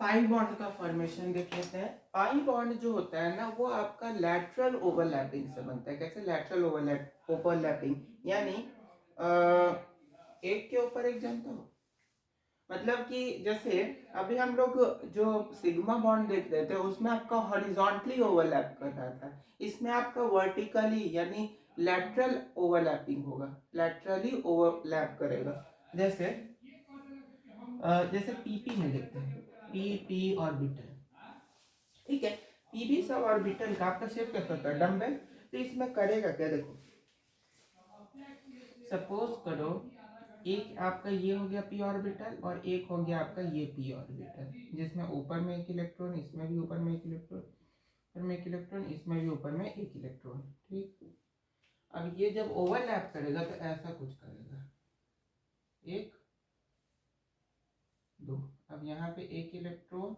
Pi bond का formation देख लेते हैं। पाई बॉन्ड जो होता है ना वो आपका लैटरल ओवरलैपिंग से बनता है। कैसे? लैटरल ओवरलैपिंग यानी एक के ऊपर एक, जानते हो? मतलब कि जैसे अभी हम लोग जो सिग्मा बॉन्ड देख रहे थे उसमें आपका हॉरिजॉन्टली ओवरलैप कर रहा था, इसमें आपका वर्टिकली यानी लैटरल ओवरलैपिंग होगा, लैटरली ओवरलैप करेगा। जैसे जैसे पीपी में देखते हैं, पीपी ऑर्बिटल, ठीक है। पीपी सब ऑर्बिटल का आपका शेप कैसा होता है? डम्बेल। तो इसमें करेगा क्या, देखो सपोज करो एक आपका ये हो गया पी ऑर्बिटल और एक हो गया आपका ये पी ऑर्बिटल, जिसमें ऊपर में एक इलेक्ट्रॉन, इसमें भी ऊपर में एक इलेक्ट्रॉन, ऊपर में एक इलेक्ट्रॉन, इसमें भी ऊपर में एक इलेक्ट्रॉन, ठीक। अब ये जब ओवरलैप करेगा तो ऐसा कुछ करेगा, एक दो। अब यहाँ पे एक इलेक्ट्रॉन,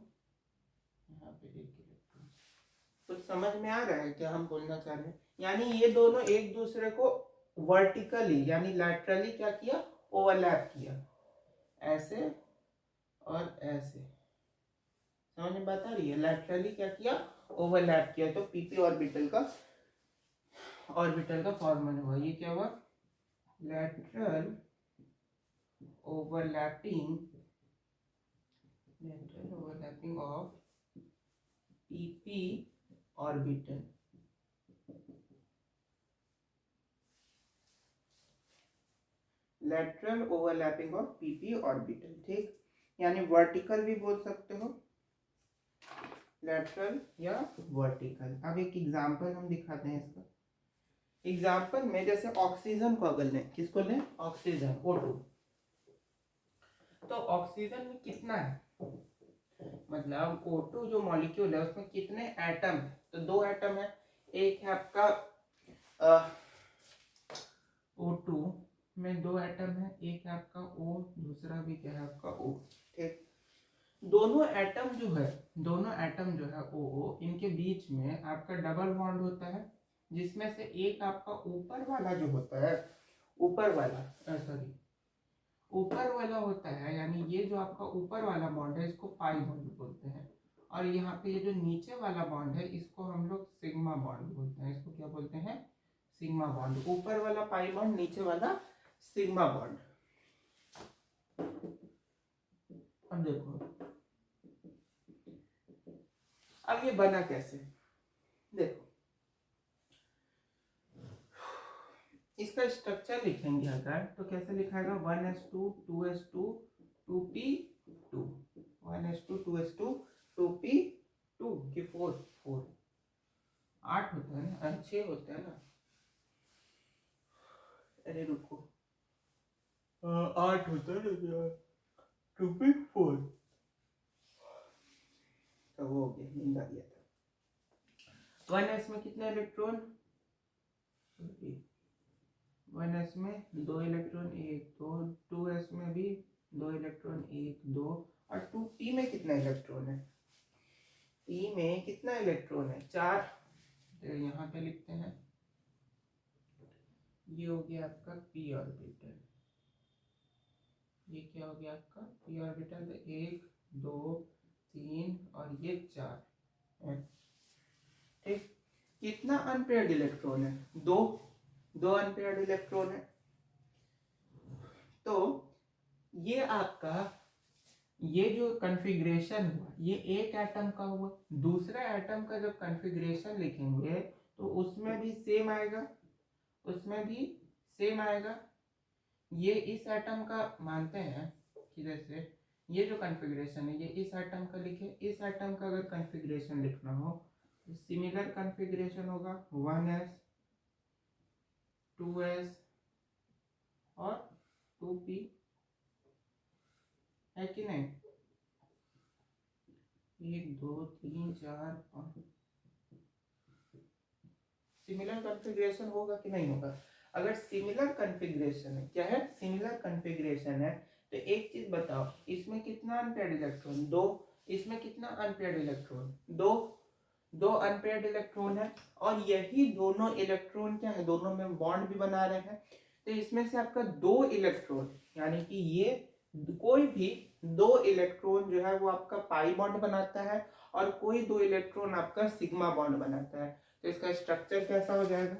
यहाँ पे एक इलेक्ट्रॉन। तो समझ में आ रहा है क्या हम बोलना चाह रहे हैं? यानी ये दोनों एक दूसरे को वर्टिकली यानी लैटरली क्या किया? ओवरलैप किया, ऐसे और ऐसे। समझ में बात आ रही है? लैटरली क्या किया? ओवरलैप किया। तो पीपी ऑर्बिटल का फॉर्मूला हुआ, ये क्या हुआ? Lateral overlapping of PP orbital. Lateral overlapping of PP orbital, ठीक। यानी वर्टिकल भी बोल सकते हो, लैटरल या वर्टिकल। अब एक एग्जांपल हम दिखाते हैं इसका। एग्जांपल में जैसे ऑक्सीजन को अगर लें, किसको लें? Oxygen, O2। तो ऑक्सीजन में कितना है, मतलब O2 जो मॉलिक्यूल है उसमें कितने एटम है? तो दो एटम है, एक है आपका O2 में दो एटम है, एक है आपका O, दूसरा भी क्या है आपका O, ठीक। दोनों एटम जो है ओ इनके बीच में आपका डबल बॉन्ड होता है, जिसमें से एक आपका ऊपर वाला जो होता है, ऊपर वाला होता है, यानी ये जो आपका ऊपर वाला बॉन्ड है इसको पाई बॉन्ड बोलते हैं। और यहाँ पे ये जो नीचे वाला बॉन्ड है इसको हम लोग सिग्मा बॉन्ड बोलते हैं। इसको क्या बोलते हैं? Sigma bond. ऊपर वाला पाई बॉन्ड, नीचे वाला सिग्मा बॉन्ड। अब देखो अब ये बना कैसे, देखो इसका स्ट्रक्चर लिखेंगे अगर तो कैसे लिखाएगा? 1s2 2s2 2p2, 1s2 2s2 2p2 की 4 4 8 होता है ना, 6 होता है ना। अरे रुको, 8 होता है ना, 2p4 तो वो हो गया, नींद आ गया था। 1s में कितने इलेक्ट्रॉन? 1s में दो इलेक्ट्रॉन, एक दो। 2s में भी दो इलेक्ट्रॉन, एक दो। और 2p में कितना इलेक्ट्रॉन है? p में कितना इलेक्ट्रॉन है? 4। तो यहाँ पे लिखते हैं, ये हो गया आपका p ऑर्बिटल। ये क्या हो गया आपका p ऑर्बिटल? तो 1 2 3 और ये 4, ठीक। कितना अनपेयर्ड इलेक्ट्रॉन है? दो अनपेयर्ड इलेक्ट्रॉन है। तो ये आपका ये जो कॉन्फ़िगरेशन हुआ ये एक एटम का हुआ। दूसरा एटम का जब कॉन्फ़िगरेशन लिखेंगे तो उसमें भी सेम आएगा, ये इस एटम का मानते हैं कि जैसे ये जो कॉन्फ़िगरेशन है ये इस एटम का लिखे। इस एटम का अगर कॉन्फ़िगरेशन लिखना हो तो सिमिलर कॉन्फ़िगरेशन होगा, 1s 2s और 2p, है कि नहीं? 1 2 3 4 5 सिमिलर कॉन्फ़िगरेशन होगा कि नहीं होगा? अगर सिमिलर कॉन्फ़िगरेशन है, क्या है? सिमिलर कॉन्फ़िगरेशन है। तो एक चीज बताओ, इसमें कितना अनपेयर्ड इलेक्ट्रॉन? 2। इसमें कितना अनपेयर्ड इलेक्ट्रॉन? 2। दो अनपेयर्ड इलेक्ट्रॉन है और यही दोनों इलेक्ट्रॉन क्या है? दोनों में बॉन्ड भी बना रहे हैं। तो इसमें से आपका दो इलेक्ट्रॉन यानी कि ये कोई भी दो इलेक्ट्रॉन जो है वो आपका पाई बॉन्ड बनाता है और कोई दो इलेक्ट्रॉन आपका सिग्मा बॉन्ड बनाता है। तो इसका स्ट्रक्चर कैसा हो जाएगा?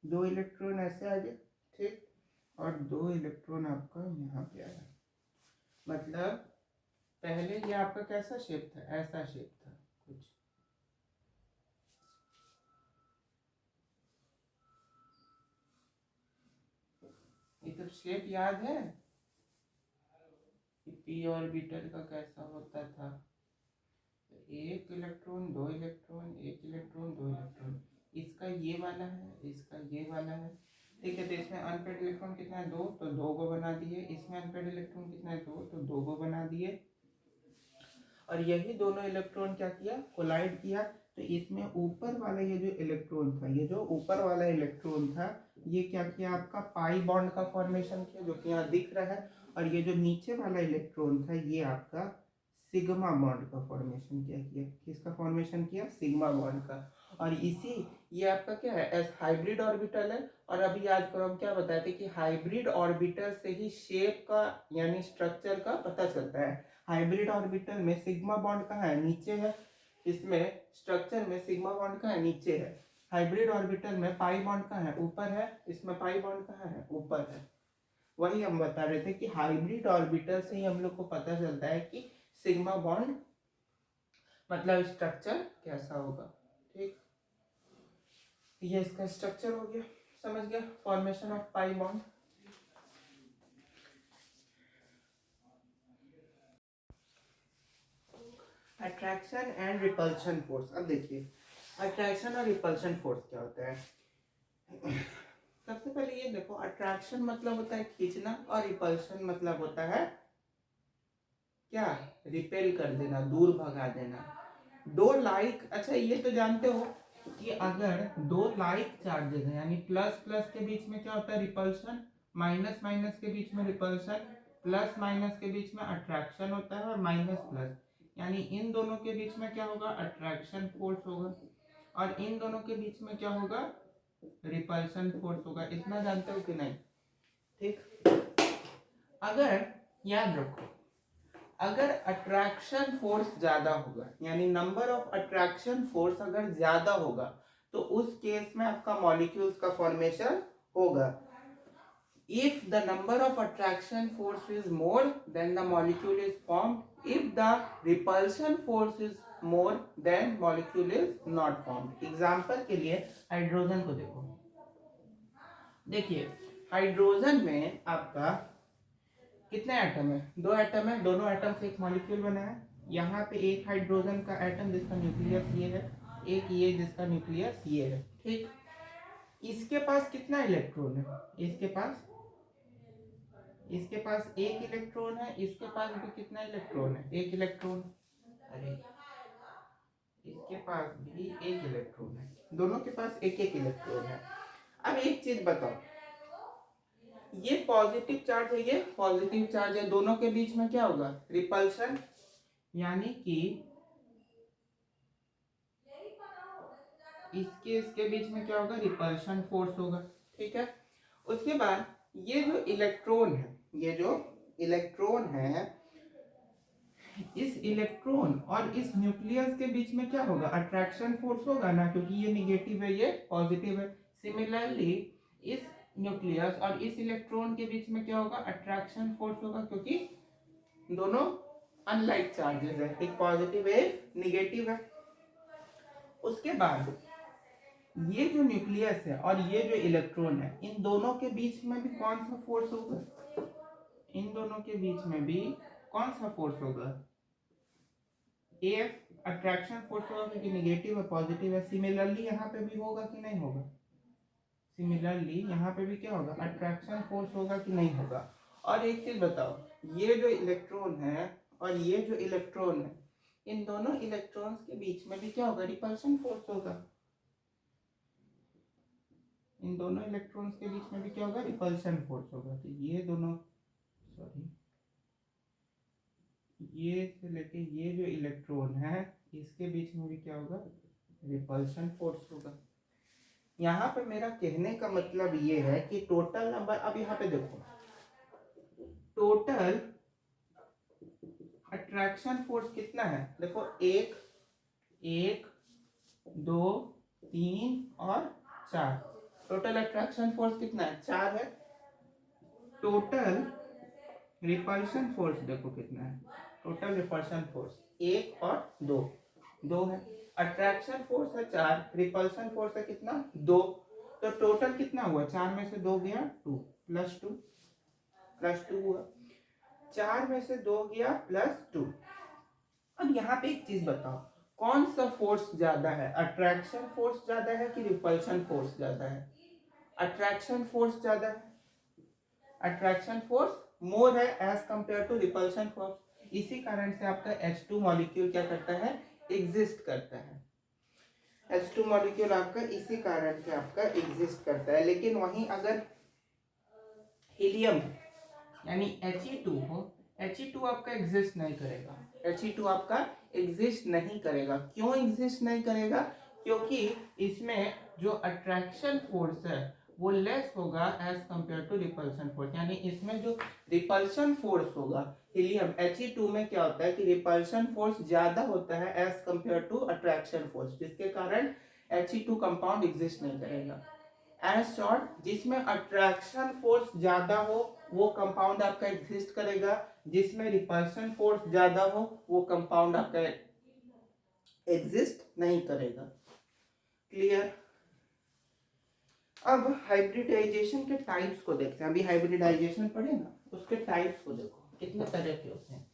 दो इलेक्ट्रॉन ऐसे आ गए, ठीक, और दो इलेक्ट्रॉन आपका यहाँ पे आया। मतलब पहले ये आपका कैसा शेप था? ऐसा शेप था कुछ। ये तो शेप याद है कि पी ऑर्बिटल का कैसा होता था? एक इलेक्ट्रॉन, दो इलेक्ट्रॉन, एक इलेक्ट्रॉन, दो इलेक्ट्रॉन। इसका ये वाला है, इसका ये वाला है, ठीक है। तो इसमें अनपेड इलेक्ट्रॉन कितना है? दो, तो दो को बना दिए। इसमें अनपेड इलेक्ट्रॉन कितना है? दो, तो दो को बना दिए। और यही दोनों इलेक्ट्रॉन क्या किया? कोलाइड किया। तो इसमें ऊपर वाला ये जो इलेक्ट्रॉन था, ये जो ऊपर वाला इलेक्ट्रॉन था, ये क्या किया? आपका पाई बॉन्ड का फॉर्मेशन किया, जो कि यहाँ दिख रहा है। और ये जो नीचे वाला इलेक्ट्रॉन था, ये आपका सिग्मा बॉन्ड का फॉर्मेशन किया। किसका फॉर्मेशन किया? सिग्मा बॉन्ड का। और इसी, ये आपका क्या है? एस हाइब्रिड ऑर्बिटल है। और अभी याद करो हम क्या बताए थे कि हाइब्रिड ऑर्बिटल से ही शेप का यानी स्ट्रक्चर का पता चलता है। हाइब्रिड ऑर्बिटल में सिग्मा बॉन्ड कहाँ है? नीचे है। इसमें स्ट्रक्चर में सिग्मा बॉन्ड कहाँ है? नीचे है। हाइब्रिड ऑर्बिटल में पाई बॉन्ड कहाँ है? ऊपर है। इसमें पाई बॉन्ड कहाँ है? ऊपर है। वही हम बता रहे थे कि हाइब्रिड ऑर्बिटल से ही हम लोग को पता चलता है कि सिग्मा बॉन्ड मतलब स्ट्रक्चर कैसा होगा, ठीक। ये इसका स्ट्रक्चर हो गया, समझ गया? Formation of pi bond. Attraction and repulsion force. अब देखिए अट्रैक्शन और रिपल्शन फोर्स क्या होता है। सबसे पहले ये देखो, अट्रैक्शन मतलब होता है खींचना और रिपल्शन मतलब होता है क्या? रिपेल कर देना, दूर भगा देना। दो लाइक, अच्छा ये तो जानते हो कि अगर दो लाइक चार्जेस हैं यानी प्लस प्लस के बीच में क्या होता है? रिपल्शन। माइनस माइनस के बीच में रिपल्शन। प्लस माइनस के बीच में अट्रैक्शन होता है। और माइनस प्लस यानी इन दोनों के बीच में क्या होगा? अट्रैक्शन फोर्स होगा। और इन दोनों के बीच में क्या होगा? रिपल्शन फोर्स होगा। इतना जानते हो कि नहीं? ठीक। अगर याद रखो, अगर अट्रैक्शन फोर्स ज्यादा होगा यानी नंबर ऑफ अट्रैक्शन फोर्स अगर ज्यादा होगा, तो उस केस में आपका मॉलिक्यूल्स का फॉर्मेशन होगा। If the number of attraction force is more, then the molecule is formed. If the repulsion force is more, then molecule is not formed. Example के लिए हाइड्रोजन को देखो। देखिए हाइड्रोजन में आपका कितने एटम है? दो एटम है। दोनों एटम से एक मॉलिक्यूल बना है। यहाँ पे एक हाइड्रोजन का एटम जिसका न्यूक्लियस ये है, एक ये जिसका न्यूक्लियस ये है, ठीक। इसके पास कितना इलेक्ट्रॉन है? इसके पास एक इलेक्ट्रॉन है। इसके पास भी कितना इलेक्ट्रॉन है? एक इलेक्ट्रॉन। अरे इसके पास भी एक इलेक्ट्रॉन है। दोनों के पास एक एक इलेक्ट्रॉन है। अब एक चीज बताओ, ये पॉजिटिव चार्ज है, ये पॉजिटिव चार्ज है, दोनों के बीच में क्या होगा? रिपल्शन। यानी कि इसके बीच में क्या होगा? रिपल्शन फोर्स होगा, ठीक है। उसके बाद ये जो इलेक्ट्रॉन है, ये जो इलेक्ट्रॉन है, इस इलेक्ट्रॉन और इस न्यूक्लियस के बीच में क्या होगा? अट्रैक्शन फोर्स होगा ना, क्योंकि ये निगेटिव है, ये पॉजिटिव है। सिमिलरली इस न्यूक्लियस और इस इलेक्ट्रॉन के बीच में क्या होगा? अट्रैक्शन फोर्स होगा, क्योंकि दोनों अनलाइक चार्जेस है, एक पॉजिटिव है एक निगेटिव है। उसके बाद ये जो न्यूक्लियस है और ये जो इलेक्ट्रॉन है, इन दोनों के बीच में भी कौन सा फोर्स होगा? इन दोनों के बीच में भी कौन सा फोर्स होगा? एफ अट्रैक्शन फोर्स होगा, क्योंकि निगेटिव है पॉजिटिव है। सिमिलरली यहाँ पे भी होगा कि नहीं होगा? सिमिलरली यहाँ पे भी क्या होगा? अट्रैक्शन फोर्स होगा कि नहीं होगा? और एक चीज बताओ, ये जो इलेक्ट्रॉन है और ये जो इलेक्ट्रॉन है, इन दोनों इलेक्ट्रॉन्स के बीच में भी क्या होगा, रिपल्शन फोर्स होगा। इन दोनों इलेक्ट्रॉन्स के बीच में भी क्या होगा, रिपल्शन फोर्स होगा। तो ये दोनों, सॉरी, ये से लेके ये जो इलेक्ट्रॉन है इसके बीच में भी क्या होगा, रिपल्शन फोर्स होगा। यहाँ पे मेरा कहने का मतलब ये है कि टोटल नंबर, अब यहाँ पे देखो, टोटल अट्रैक्शन फोर्स कितना है, देखो 1 1 2 3 और 4, टोटल अट्रैक्शन फोर्स कितना है, 4 है। टोटल रिपल्शन फोर्स देखो कितना है, टोटल रिपल्शन फोर्स 1 और 2 है। अट्रैक्शन फोर्स है 4, रिपल्शन फोर्स है कितना, 2। तो टोटल कितना हुआ, 4 में से 2 गया 2, प्लस 2 हुआ, 4 में से 2 गया +2। अब यहाँ पे एक चीज बताओ, कौन सा फोर्स ज्यादा है, अट्रैक्शन फोर्स ज्यादा है कि रिपल्शन फोर्स ज्यादा है, अट्रैक्शन फोर्स ज्यादा है, अट्रैक्शन फोर्स मोर है as compare to repulsion force. इसी कारण से आपका H2 मॉलिक्यूल क्या करता है, एग्जिस्ट करता है। H2 मॉलिक्यूल आपका इसी कारण से आपका एग्जिस्ट करता है। लेकिन वहीं अगर हीलियम यानी He2 हो, He2 आपका एग्जिस्ट नहीं करेगा, He2 आपका एग्जिस्ट नहीं करेगा। क्यों एग्जिस्ट नहीं करेगा, क्योंकि इसमें जो अट्रैक्शन फोर्स है वो लेस होगा as compare to repulsion force. यानी इसमें जो रिपल्शन फोर्स होगा हीलियम He2 में क्या होता है कि रिपल्शन फोर्स ज्यादा होता है as compare to attraction force, जिसके कारण He2 कंपाउंड एग्जिस्ट नहीं करेगा। एज शॉर्ट, जिसमें अट्रैक्शन फोर्स ज्यादा हो वो कंपाउंड आपका एग्जिस्ट करेगा, जिसमें रिपल्शन फोर्स ज्यादा हो वो कंपाउंड आपका एग्जिस्ट नहीं करेगा। क्लियर। अब हाइब्रिडाइजेशन के टाइप्स को देखते हैं। अभी हाइब्रिडाइजेशन पढ़े ना, उसके टाइप्स को देखो कितने तरह के होते हैं।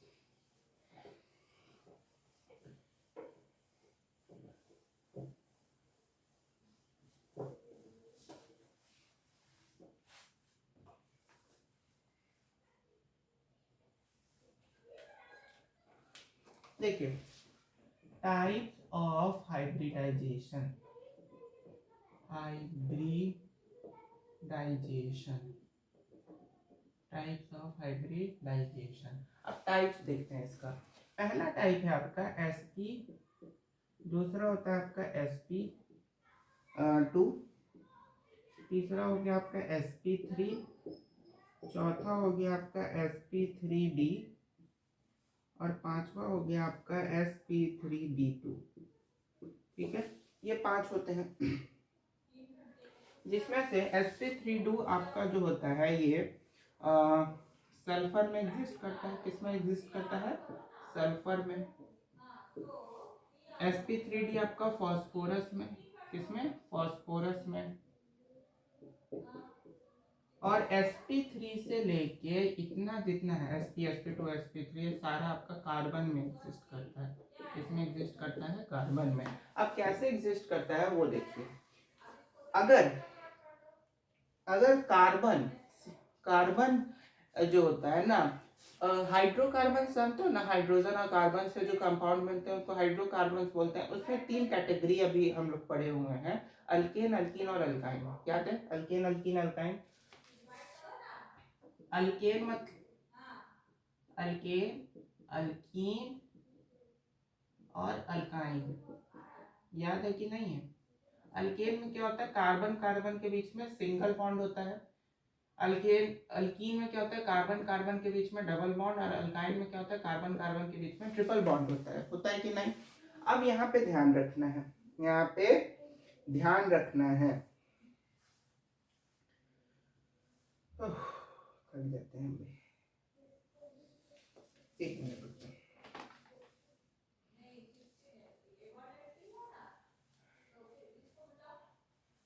देखिए, types of hybridization, types of hybridization. अब टाइप्स देखते हैं इसका। पहला टाइप है आपका sp, दूसरा होता है आपका sp2, तीसरा हो गया आपका sp3, चौथा हो गया आपका sp3d और पांचवा हो गया आपका sp3b2। ठीक है, ये 5 होते हैं, जिसमें से sp3d आपका जो होता है ये सल्फर में एग्जिस्ट करता है। किसमें एग्जिस्ट करता है, सल्फर में। sp3d आपका फास्फोरस में, किसमें, फास्फोरस में। और sp3 से लेके इतना जितना है sp sp2 sp3 ये सारा आपका कार्बन में एग्जिस्ट करता है। किसमें एग्जिस्ट करता है, कार्बन में। अब कैसे एग्जिस्ट करता है वो देखिए। अगर कार्बन कार्बन जो होता है ना, हाइड्रोकार्बन जानते हो ना, हाइड्रोजन और कार्बन से जो कंपाउंड बनते हैं उसको हाइड्रोकार्बन बोलते हैं। उसमें 3 कैटेगरी अभी हम लोग पढ़े हुए हैं, अल्केन, अल्कीन और अल्काइन। क्या है, अल्केन, अल्कीन, अल्काइन। अल्केन मत अल्केन, अल्कीन और अल्काइन, याद है कि नहीं है। अल्केन में क्या होता है, कार्बन कार्बन के बीच में सिंगल बॉन्ड होता है। अल्कीन में क्या होता है, कार्बन कार्बन के बीच में डबल बॉन्ड। और अल्काइन में क्या होता है, कार्बन कार्बन के बीच में ट्रिपल बॉन्ड होता है कि नहीं। अब यहाँ पे ध्यान रखना है, यहाँ पे ध्यान रखना है। कर देते हैं भाई, 1 मिनट रुको।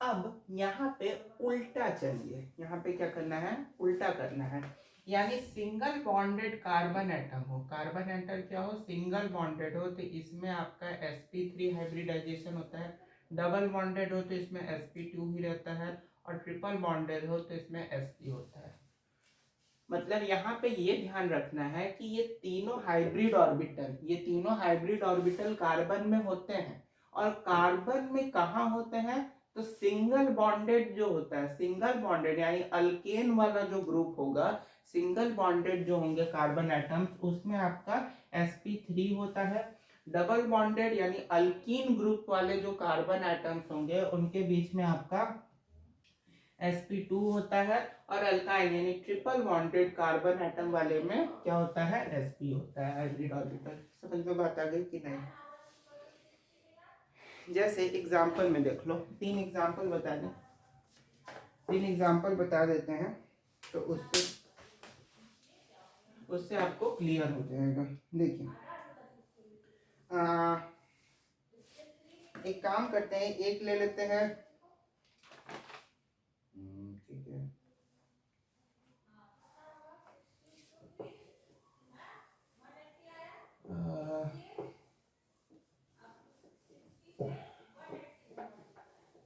अब यहाँ पे उल्टा चलिए, यहाँ पे क्या करना है, उल्टा करना है। यानी सिंगल बॉन्डेड कार्बन एटम हो, कार्बन एटम क्या हो, सिंगल बॉन्डेड हो, तो इसमें आपका sp3 हाइब्रिडाइजेशन होता है। डबल बॉन्डेड हो तो इसमें sp2 ही रहता है। और ट्रिपल बॉन्डेड हो तो इसमें sp होता है। मतलब यहाँ पे ये ध्यान रखना है कि ये तीनों हाइब्रिड ऑर्बिटल कार्बन में होते हैं। और कार्बन में कहाँ होते हैं, तो सिंगल बॉन्डेड जो होता है, सिंगल बॉन्डेड यानी अल्केन वाला जो ग्रुप होगा, सिंगल बॉन्डेड जो होंगे कार्बन एटम्स, उसमें आपका sp3 होता है। डबल बॉन्डेड यानी अल्कीन ग्रुप वाले जो कार्बन एटम्स होंगे उनके बीच में आपका sp2 होता है। और अल्काइन यानी ट्रिपल बॉन्डेड कार्बन एटम वाले में क्या होता है, sp होता है, हाइब्रिड ऑर्बिटल। समझ में बात आ गई कि नहीं? जैसे एग्जांपल में देख लो, तीन एग्जांपल बता देते हैं, तो उससे आपको क्लियर हो जाएगा। देखिए, एक काम करते हैं, एक ले लेते हैं, ठीक है,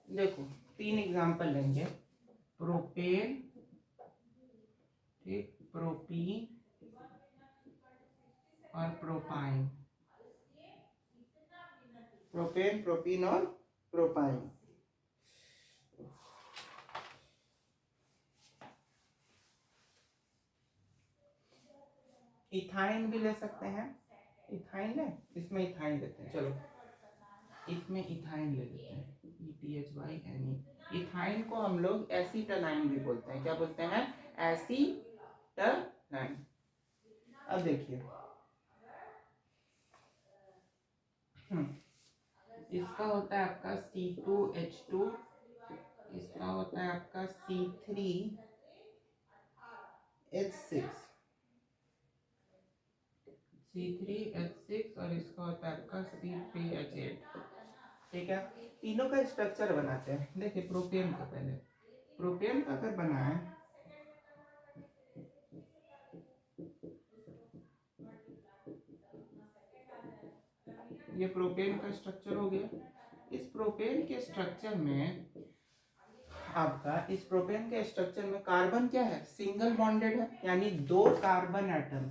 देखो तीन एग्जांपल लेंगे, प्रोपेन, ठीक, प्रोपीन और प्रोपाइन। प्रोपेन, प्रोपीन और प्रोपाइन। इथाइन भी ले सकते हैं, इथाइन है, इसमें इथाइन लेते हैं, चलो इसमें इथाइन ले लेते हैं, ETHYNE। इथाइन को हम लोग एसीटनाइन भी बोलते हैं, क्या बोलते हैं, एसीटनाइन। अब देखिए, इसका होता है आपका C2H2, इसका होता है आपका C3H6 और इसका होता है आपका C3H8। ठीक है, तीनों का स्ट्रक्चर बनाते हैं। देखिए प्रोपेन का, पहले प्रोपेन का अगर बनाए, ये प्रोपेन का स्ट्रक्चर हो गया। इस प्रोपेन के स्ट्रक्चर में आपका, इस प्रोपेन के स्ट्रक्चर में कार्बन क्या है, सिंगल बॉन्डेड है, यानी दो कार्बन एटम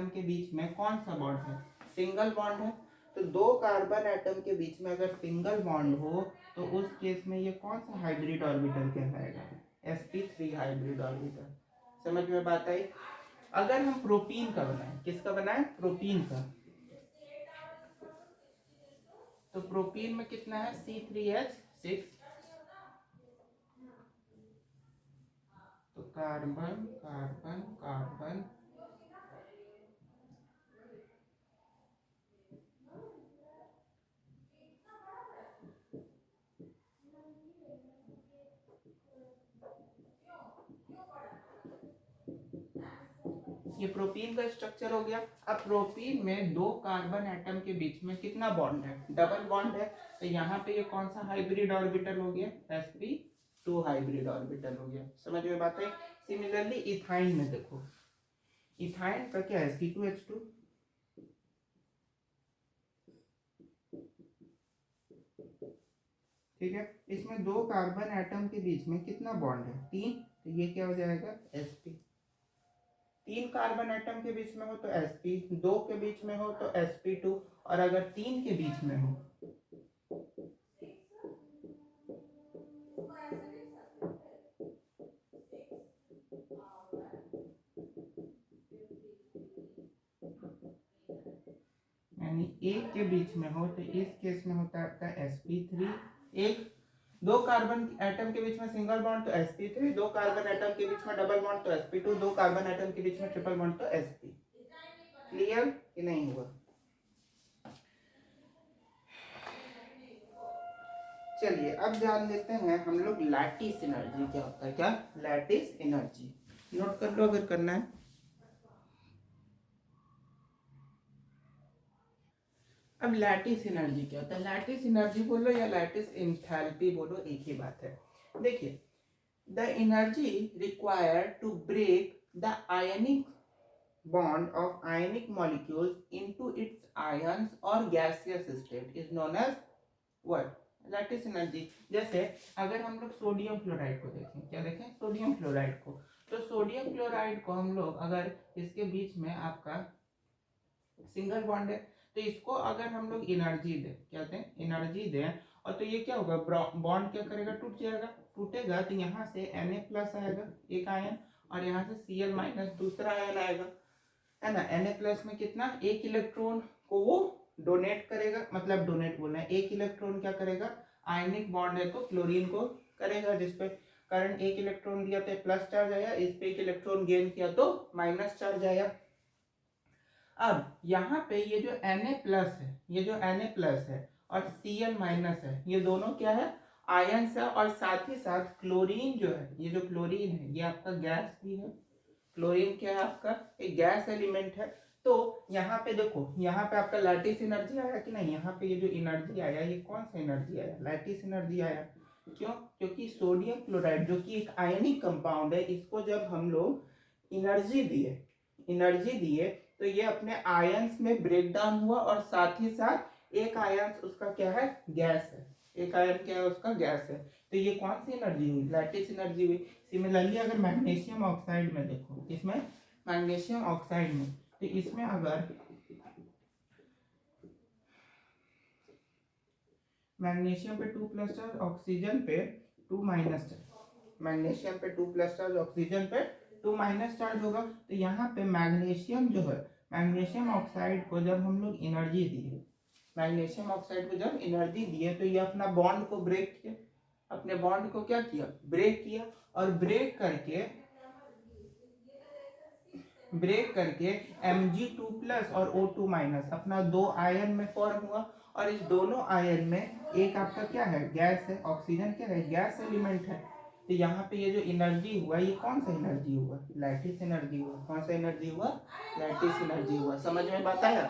के बीच में कौन सा बॉन्ड है, सिंगल बॉन्ड है। तो दो कार्बन एटम के बीच में अगर सिंगल बॉन्ड हो तो उस केस में ये कौन सा हाइब्रिड ऑर्बिटल कहलाएगा, sp3 हाइब्रिड ऑर्बिटल। समझ में बात आई? अगर हम प्रोपीन का बनाएं, किसका बनाएं, प्रोपीन का, तो प्रोपीन में कितना है, C3H6, तो कार्बन कार्बन कार्बन, ये प्रोपीन का स्ट्रक्चर हो गया। अब प्रोपीन में दो कार्बन एटम के बीच में कितना बॉन्ड है, डबल बॉन्ड है। तो यहाँ पे ये कौन सा हाइब्रिड ऑर्बिटल हो गया, sp2 हाइब्रिड ऑर्बिटल हो गया। समझ में बात है? सिमिलरली इथाइन में देखो, इथाइन का क्या है, C2H2, ठीक है, इसमें दो कार्बन एटम के बीच में कितना बॉन्ड है, 3, तो ये क्या हो जाएगा, sp। तीन कार्बन एटम के बीच में हो तो sp, दो के बीच में हो तो sp2, और अगर तीन के बीच में हो, यानी एक के बीच में हो, तो इस केस में होता है आपका sp3। एक दो कार्बन एटम के बीच में सिंगल बॉन्ड तो sp3, दो कार्बन एटम के बीच में डबल बॉन्ड तो sp2, दो कार्बन एटम के बीच में ट्रिपल बॉन्ड तो sp। क्लियर कि नहीं हुआ? चलिए अब जान लेते हैं हम लोग लैटिस एनर्जी क्या होता है, क्या लैटिस एनर्जी, नोट कर लो अगर करना है। अब लैटिस एनर्जी क्या होता है, लैटिस एनर्जी बोलो या लैटिस एंथैल्पी बोलो, एक ही बात है। देखिए, the energy required to break the ionic bond of ionic molecules into its ions or gaseous state is known as what, lattice energy. जैसे अगर हम लोग सोडियम क्लोराइड को देखें, क्या देखें, सोडियम क्लोराइड को, तो सोडियम क्लोराइड को हम लोग अगर इसके बीच में आपका सिंगल बॉन्ड है तो इसको अगर हम लोग एनर्जी दें, क्या दें, एनर्जी दें, और तो ये क्या होगा, बॉन्ड क्या करेगा, टूट जाएगा। टूटेगा तो यहाँ से Na+ आएगा एक आयन, और यहाँ से Cl- दूसरा आयन आएगा, है ना। Na+ में कितना, एक इलेक्ट्रॉन को वो डोनेट करेगा, मतलब डोनेट बोलना है, एक इलेक्ट्रॉन क्या करेगा, आयनिक बॉन्ड है तो क्लोरीन को करेगा, जिसपे कारण एक इलेक्ट्रॉन दिया तो प्लस चार्ज आया, इस पे एक इलेक्ट्रॉन गेन किया तो माइनस चार्ज आया। अब यहाँ पे ये जो Na+ है, ये जो Na+ है और Cl- है, ये दोनों क्या है, आयंस है, और साथ ही साथ क्लोरीन जो है, ये जो क्लोरीन है ये आपका गैस भी है। क्लोरीन क्या है, आपका एक गैस एलिमेंट है। तो यहाँ पे देखो, यहाँ पे आपका लैटिस एनर्जी आया कि नहीं, यहाँ पे ये जो एनर्जी आया ये कौन सा एनर्जी आया, लैटिस एनर्जी आया। क्यों, क्योंकि सोडियम क्लोराइड जो कि एक आयनिक कंपाउंड है, इसको जब हम लोग एनर्जी दिए तो ये अपने आयंस में ब्रेक डाउन हुआ, और साथ ही साथ एक आयंस उसका क्या है, गैस है, एक आयन क्या है उसका, गैस है। तो ये कौन सी एनर्जी हुई, लैटिस एनर्जी हुई। सिमिलरली अगर मैग्नीशियम ऑक्साइड में देखो, इसमें मैग्नीशियम ऑक्साइड में, तो इसमें अगर मैग्नीशियम पे 2+ चार्ज, ऑक्सीजन पे 2- चार्ज, मैग्नीशियम पे 2+ चार्ज, ऑक्सीजन पे 2- चार्ज होगा। तो यहाँ पे मैग्नीशियम जो है, मैग्नीशियम ऑक्साइड को जब हम लोग एनर्जी दिए, मैग्नीशियम ऑक्साइड को जब एनर्जी दिए तो ये अपना बॉन्ड को ब्रेक किया, अपने बॉन्ड को क्या किया, ब्रेक किया, और ब्रेक करके Mg2+ और O2- अपना दो आयन में फॉर्म हुआ, और इस दोनों आयन में एक आपका क्या है, गैस है, ऑक्सीजन क्या है, गैस एलिमेंट है। तो यहाँ पे ये जो एनर्जी हुआ ये कौन सा एनर्जी हुआ, लैटिस एनर्जी हुआ। कौन सा एनर्जी हुआ, लैटिस एनर्जी हुआ। समझ में बात आया।